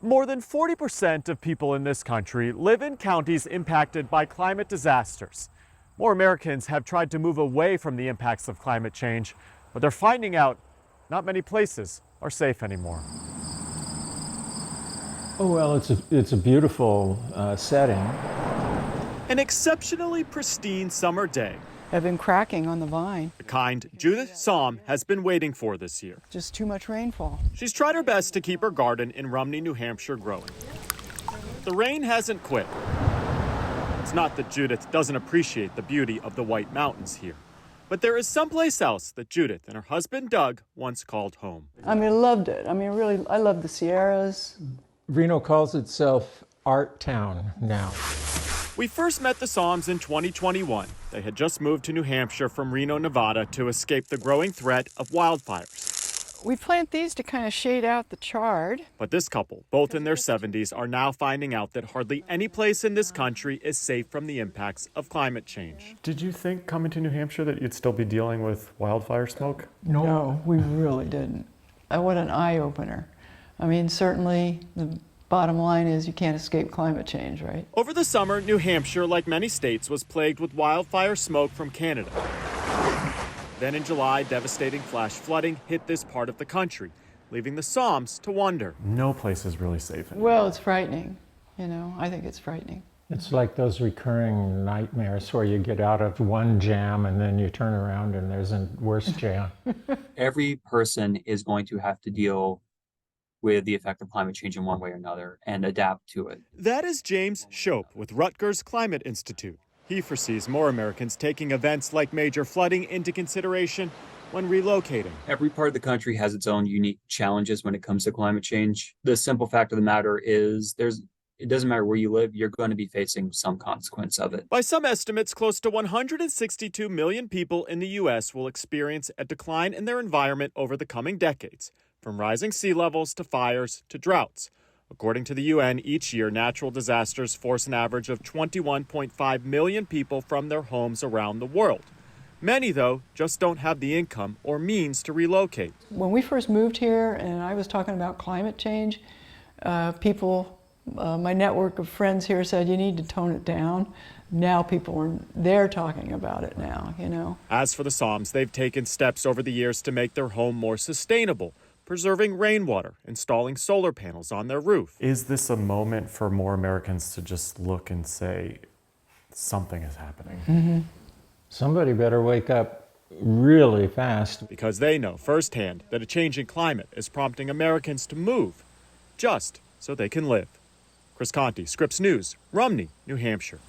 More than 40% of people in this country live in counties impacted by climate disasters. More Americans have tried to move away from the impacts of climate change, but they're finding out not many places are safe anymore. Oh, well, it's a beautiful setting. An exceptionally pristine summer day. Have been cracking on the vine. The kind Judith Psalm has been waiting for this year. Just too much rainfall. She's tried her best to keep her garden in Rumney, New Hampshire growing. The rain hasn't quit. It's not that Judith doesn't appreciate the beauty of the White Mountains here, but there is someplace else that Judith and her husband Doug once called home. I loved it. Really, I love the Sierras. Reno calls itself Art Town now. We first met the Psalms in 2021. They had just moved to New Hampshire from Reno, Nevada to escape the growing threat of wildfires. We plant these to kind of shade out the chard. But this couple, both in their 70s, are now finding out that hardly any place in this country is safe from the impacts of climate change. Did you think coming to New Hampshire that you'd still be dealing with wildfire smoke? No, we really didn't. What an eye-opener. Certainly the bottom line is you can't escape climate change, right? Over the summer, New Hampshire, like many states, was plagued with wildfire smoke from Canada. Then in July, devastating flash flooding hit this part of the country, leaving the Psalms to wonder. No place is really safe anymore. Well, it's frightening. I think it's frightening. It's like those recurring nightmares where you get out of one jam and then you turn around and there's a worse jam. Every person is going to have to deal with the effect of climate change in one way or another and adapt to it. That is James Shope with Rutgers Climate Institute. He foresees more Americans taking events like major flooding into consideration when relocating. Every part of the country has its own unique challenges when it comes to climate change. The simple fact of the matter is it doesn't matter where you live, you're going to be facing some consequence of it. By some estimates, close to 162 million people in the U.S. will experience a decline in their environment over the coming decades, from rising sea levels to fires to droughts. According to the UN, each year natural disasters force an average of 21.5 million people from their homes around the world. Many, though, just don't have the income or means to relocate. When we first moved here and I was talking about climate change, my network of friends here said you need to tone it down. Now they're talking about it now, As for the Psalms, they've taken steps over the years to make their home more sustainable, preserving rainwater, installing solar panels on their roof. Is this a moment for more Americans to just look and say, something is happening? Mm-hmm. Somebody better wake up really fast. Because they know firsthand that a changing climate is prompting Americans to move, just so they can live. Chris Conti, Scripps News, Rumney, New Hampshire.